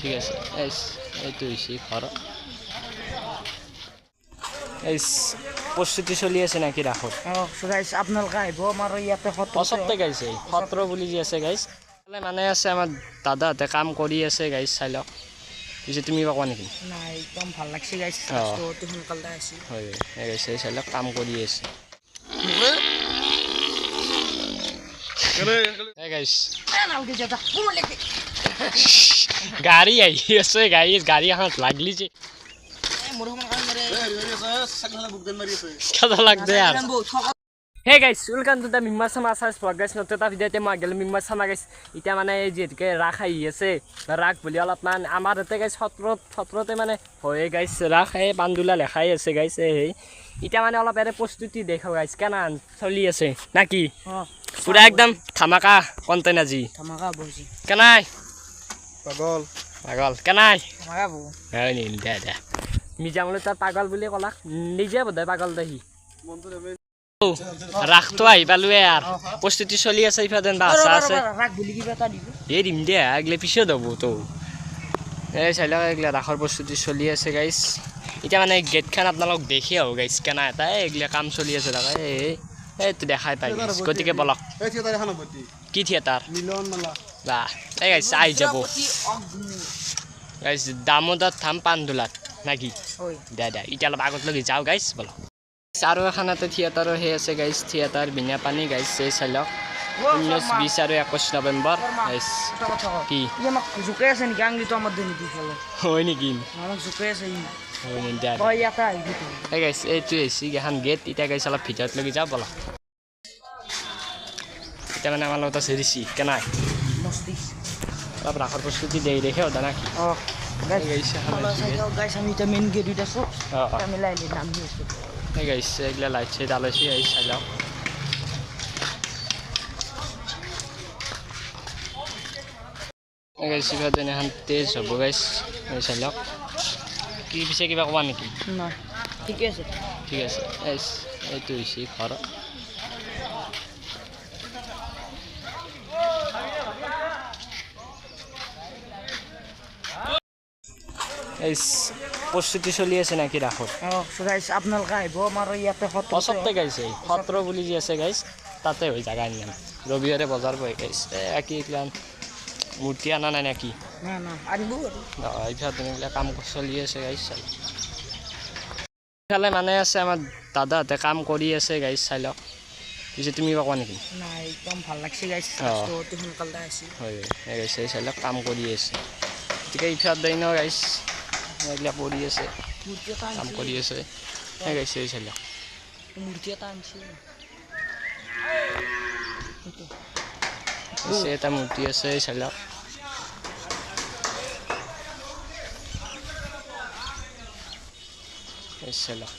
ঠিক আছে এইটো হৈছে ঘৰ প্ৰস্তুতি চলি আছে নেকি ৰাসত আপোনালোকে আহিব আমাৰ ইয়াতে সত্ৰতে গাইছে সত্ৰ বুলি যি আছে গাইছ মানে আছে আমাৰ দাদাহঁতে কাম কৰি আছে গাইছ চাই লওক পিছে তুমি কোৱা নেকি নাই একদম ভাল লাগছে গাইছ সোনকালে আছে হয় গাইছে চাই লওক কাম কৰি আছে গাড়ী আহি আছে গাড়ী এখনত লাগলি যে Hey guys, welcome to the Mimma Sama Asas vlog guys. Not এটা ভিডিওতে মই গেল Mimma Sama guys. ইটা মানে যেটকে রাখ আহি আছে রাখ বলি অলপমান আমাৰ এতে গাইস সত্ৰতে মানে হয় গাইস ৰাখ এই বান্দুলা লেখাই আছে গাইস এই ইটা মানে অলপ এৰে প্ৰস্তুতি দেখাও গাইস কেনা চলি আছে নাকি পুরা একদম ধামাকা কন্টেন্ট আজি ধামাকা বজি কেনাই পাগল কেনাই ধামাকা বউ হয় নি দাদা মিজামলে তার পাগল বুলি কলাক নিজে বদাই পাগল দহি রাখতো আহি পালোৱে আর প্রস্তুতি চলি আছে ইফাদেন বাসা আছে রাখ বুলি কিবা তা দিব এই দিম দে আগলে পিছে দেব তো এই চাইলা এগলা ৰাখৰ প্রস্তুতি চলি আছে গাইস এটা মানে গেট খান আপোনালোক দেখি আও গাইস কেনা এটা এগলা কাম চলি আছে দাদা এই তো দেখাই পাই গতিকে বলক এই থিয়েটার এখন হবতি কি থিয়েটার মিলন মালা বা এই গাইস আই যাব গাইস দামোদর থাম পান্দুলাত নাকি ওই দাদা এটা অলপ আগত লাগি যাও গাইস বল আৰু এখানতে থিয়েটাৰৰ হে আছে গাইস থিয়েটাৰ বিনা পানী গাইস এই চালক 19 20 আৰু 21 নৱেম্বৰ গাইস কি আমাক জুকে আছে নেকি আংলিটো আমাৰ দেনি দি ফলো হয় নেকি আমাক জুকে আছে হয় নি দাদা কই ইয়াতে আহিবি এই গাইস এইটো এসি গহান গেট ইটা গাইস অলপ ভিতৰত লাগি যাও বল এটা মানে আমাৰ লগত আছে ঋষি কেনাই মস্তি অলপ ৰাখৰ প্ৰস্তুতি দেই দেখে ওদা নাকি গাইস গাইস আমি এটা মেইন গেট দিছো আমি লাইলে নাম দিছো এই গাইস এগলা লাইট সেট আলোছি এই চালাও এই গাইস ইফালে নেহান তেজ হ'ব গাইস এই চালাও কি পিছে কিবা কোৱা নেকি না ঠিক আছে এইটো হৈছে ঘৰ এই প্ৰস্তুতি চলি আছে নাকি ৰাখত গাইস আপোনালোকে আহিব আমাৰ ইয়াতে সত্ৰতে গাইছে সত্ৰ বুলি যি আছে গাইস তাতে হৈ জাগা নিয়ম ৰবিবাৰে বজাৰ বহে গাইস কি প্লান মূৰ্তি আনা নাই নাকি না আনিব এইফালে কাম চলি আছে গাইস ইফালে মানে আছে আমাৰ দাদাহঁতে কাম কৰি আছে গাইস চাই লওক পিছে তুমি কোৱা নেকি নাই একদম ভাল লাগছে গাইস সোনকালে আছে হয় গাইস চাই লওক কাম কৰি আছে গতিকে ইফালে দিন গাইস এগলা পৰি আছে কাম কৰি আছে গাইছে চাই লওক মূৰ্তি এটা আনছে এটা মূৰ্তি আছে চাই লওক চাই লওক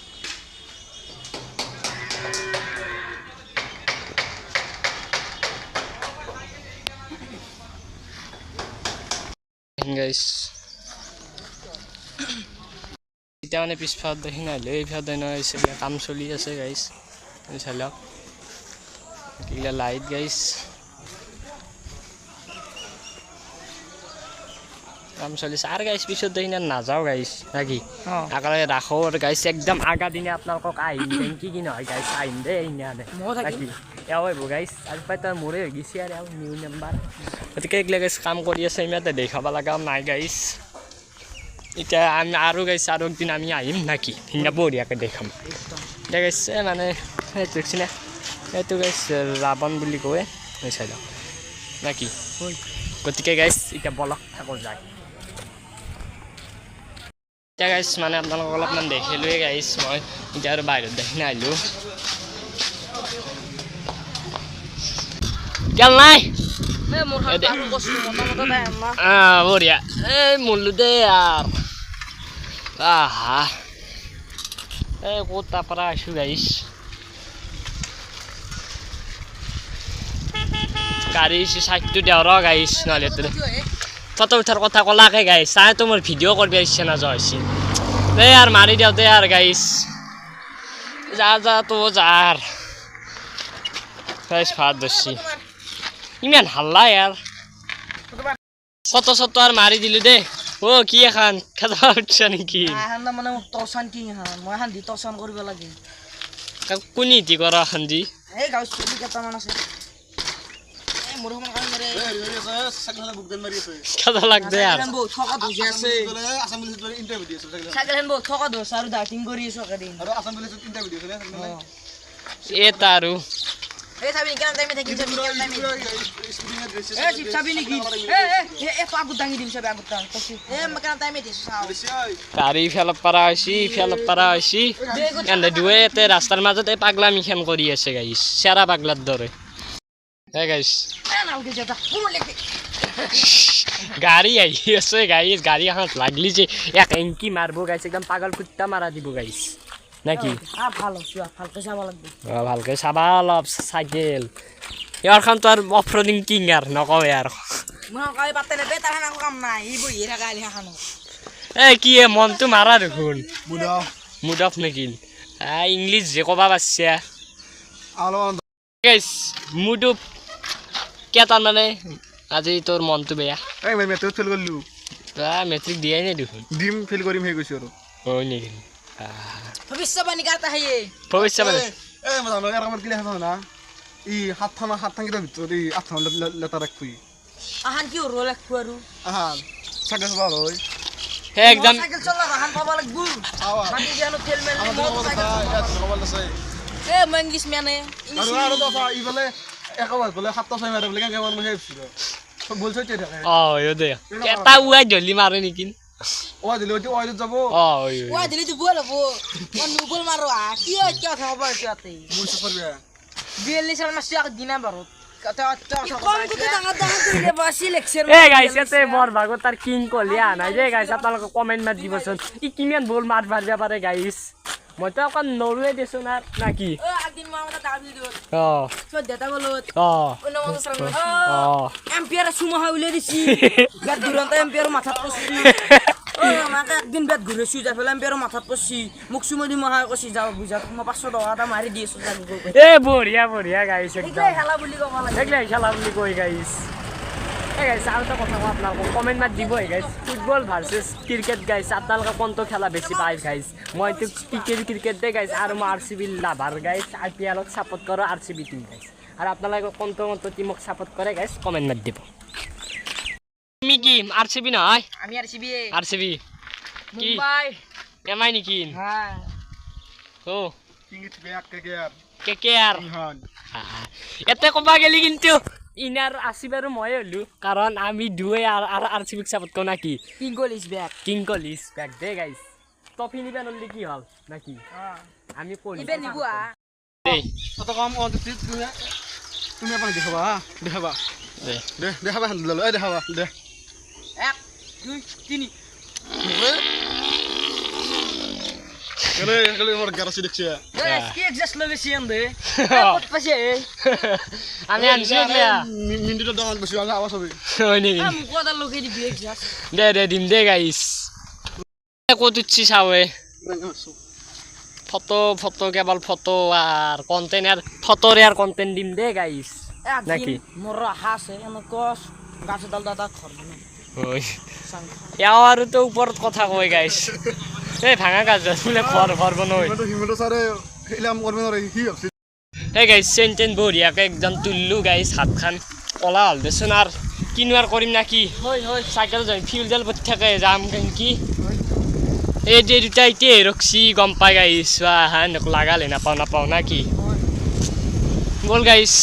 গাইস এটা মানে পিছফালে দেখি নাহিলে এইফালে নহৈছে কাম চলি আছে গাইস চাই লওক কিলা লাইট গাইস কাম চলিছে আর গাইস পিছত দেখি নাযাও গাইস নাকি আকালে রাখো গাইস একদম আগা দিনে আপোনালোকক আহিম কি কি নহয় গাইস আহিম দে ইনানে নাকি এও হইব গাইস আজ পাই তাৰ মোৰে হৈ গিছি আৰু নিউ নাম্বাৰ গতিকে এইগিলা গাইস কাম কৰি আছে ইমাতে দেখাব লগা নাই গাইস এটা আমি আৰু গাইছ আৰু একদিন আমি আহিম নাকি ধুনীয়া বঢ়িয়াকৈ দেখাম এতিয়া গাইছে মানে সেইটো দেখিছেনে এইটো গাইছ ৰাৱণ বুলি কয় চাই লওক নাকি গতিকে গাইছ এতিয়া বলক থাকো যায় এতিয়া গাইছ মানে আপোনালোকক অলপমান দেখিলোৱে গাইছ মই এতিয়া আৰু বাহিৰত দেখি নাহিলোঁ গেল নাই বঢ়িয়া এই মূল্য দে আৰ আহা এই কোথা পৰা আইছো গাইছ গাড়ী সাইডটো দেও ৰ গাইছ নহ'লে ফটো উঠাৰ কথা ক'লাকে গাইছ চাই তো মোৰ ভিডিঅ' কৰিব ইচ্ছা নাযোৱা হৈছে দে আৰু মাৰি দিওঁ দে আৰু গাইছ যা তো যাৰ গাইছ ভাত ধৰছি ইমান হাল্লা ইয়াৰ ফটো চটো আর মারি দিলু দে ও কি এখন খেলা উঠছে নাকি এখন মানে টৰ্চান কি এখন মই এখন দি টৰ্চান কৰিব লাগে কোনি দি কৰা এখন দি এই গাঁও চুলি কেইটামান আছে এই মোৰ সমান কাম কৰে খেলা লাগবে আৰ বহুত ঠকা ধুজি আছে চাইকেল বহুত ঠকা ধুজ আৰু ডাইটিং কৰি আছো একেদিন এ তারু এই চাবি কেন টাইমে থাকি চাবি কেন টাইমে এই চিপ চাবি নেকি এই তো আগত দাঙি দিম চাবি আগত দাঙ এই কেন টাইমে দিছ চাও গাড়ী ফেলপ পাৰা হৈছি এনে দুয়েতে ৰাস্তাৰ মাজত এই পাগলামি খেন কৰি আছে গাইছ চেৰা পাগলাৰ দৰে হে গাইছ নালকে যেটা কোন লেখে গাড়ী আহি আছে গাইছ গাড়ী এখন লাগলি যে এক এংকি মারবো গাইছ একদম পাগল কুত্তা মারা দিব গাইছ নাকি ভালো ভালকে চাব লাগবে ভালকে চাবা অলপ চাইকেল ইয়াৰখন তো আৰু অফৰোডিং কিং আৰু নকওঁ আৰু মই কাই পাতে নেবে তাৰ হান কাম নাই ই বহি থাকা আলি খানো এই কি মনটো মাৰা দেখোন মুড অফ নেকি ইংলিছ যে ক'বা পাৰছে গাইছ মুড অফ কেইটাৰ মানে আজি তোৰ মনটো বেয়া এই মই মেট্ৰিক ফেল কৰিলোঁ মেট্ৰিক দিয়াই নাই দেখোন দিম ফেল কৰিম সেই কৈছোঁ আৰু হয় নেকি ভৱিষ্যবাণী গাতা হেয়ে ভৱিষ্যত এই মই জানো ইয়াৰ কামত কিলা খাব না ই সাতটাকেইটাৰ ভিতৰত এই আঠটা লেটাৰ ৰাখবি আহান কি ৰ'ল ৰাখবো আৰু আহান চাইকেল চলাব হয় সেই একদম চাইকেল চলাব আহান পাব লাগবো বাকি জানো ফেল মেল এ মই ইংলিছ মেনে আৰু তো ইফালে একেবাৰে বোলে 7-6 মাৰে বোলে কেনেকৈ মই সেই ভাবিছিলোঁ বল চৈতে থাকে দে এটা উৱাই ধলি মাৰে নেকি দিলে ওইটো যাব ওয়া দিলি তো বল হবো কোন নুবল মারো কি কি কথা খবর আছে মূল সফর বে বিএলএস এর মাসি আগ দিনা বারত কম তো দাঙা দাঙা কইলে বাসি লেকচার এ গাইস এতে বৰ ভাগত তাৰ কিং কলিয়া নাই যে গাইস আপোনালোকে কমেন্ট মাৰ দিবচোন ই কিমান বল মাৰ মাৰিব পাৰে গাইস মইতো অকণ নৰুৱে দিছো না নাকি ও একদিন মই আমাকে দাবি দিও অ তো দেতা বলত অ ওনা মত সরম অ এম্পিয়ার সুমা হইলে দিছি গাত দুরন্ত এম্পিয়ার মাথাত পড়ছি ও আমাকে একদিন বেট ঘুরে শুই যাই ফেলে এম্পিয়ার মাথাত পড়ছি মুখ সুমা দি মহা কছি যাও বুঝা মই 500 টাকা মারি দিয়েছো জানি এ বঢ়িয়া গাইস একদম খেলা বুলি কব লাগে দেখলে খেলা বুলি কই গাইস এই গাইস আৰু এটা কথা আপোনালোকক কমেন্ট মাৰ দিব গাইস ফুটবল ভাৰ্সেস ক্ৰিকেট গাইস আপোনালোকে কোনটো খেলা বেছি পাই গাইস মইতো ক্ৰিকেট দে গাইস আৰু মই আৰসিবি লাভাৰ গাইস আইপিএলত সাপোৰ্ট কৰো আৰসিবি টিম গাইস আৰু আপোনালোকে কোনটো টিমক সাপোৰ্ট কৰে গাইস কমেন্ট মাৰ দিব তুমি কি আরসিবি নহয় আমি আরসিবি কি মুম্বাই এমআই নেকি হ্যাঁ ও ইংলিশ ব্যাক কে আর ইহান এতে কবা গেলি কিন্তু ইনার আসিবারও মই হলো কারণ আমি দুয়ে আর আরসিবিক সাপোর্ট কো নাকি কিং গোল ইজ ব্যাক কিং কলিস ব্যাক দে গাইস টপি নিবে নলি কি হল নাকি আমি কলি ইবে নিবুয়া এই কত কম তুমি আপনি দেখাবা দে দেখাবা এই দেখাবা দে 1 2 3 গেলে মোর গারাসি দেখছি কি এক্সাস্ট লোকেশন দে কত পাশে আমি আনছি একলা মিনিটটা দাম বেশি আওয়াজ হবে হয় নাকি আম কোদা লোকে দি এক্সাস্ট দে দিম দে গাইস কত উচ্ছি চাওয়ে ফটো কেবল ফটো আর কন্টেন্ট আর ফটোরে আর কন্টেন্ট দিম দে গাইস নাকি মোর হাসে এন কস গাছে ডাল দাদা খরব না ওই ইয়ার তো উপর কথা কই গাইস এই ভাঙা গাছ বলে ঘর বনই হিমন্ত স্যারে এলাম করবে না কি ভাবছি এই গাইস সেন্টেন বড়িয়াকে একদম তুললু গাইস হাত খান কলা হল দেছুন আর কিনু আর করিম নাকি হই সাইকেল যাই ফিউল জাল পথ থাকে যাম কি এই যে দুটা ইতে রক্সি গম পাই গাইস হান লাগালে না পাও নাকি বল গাইস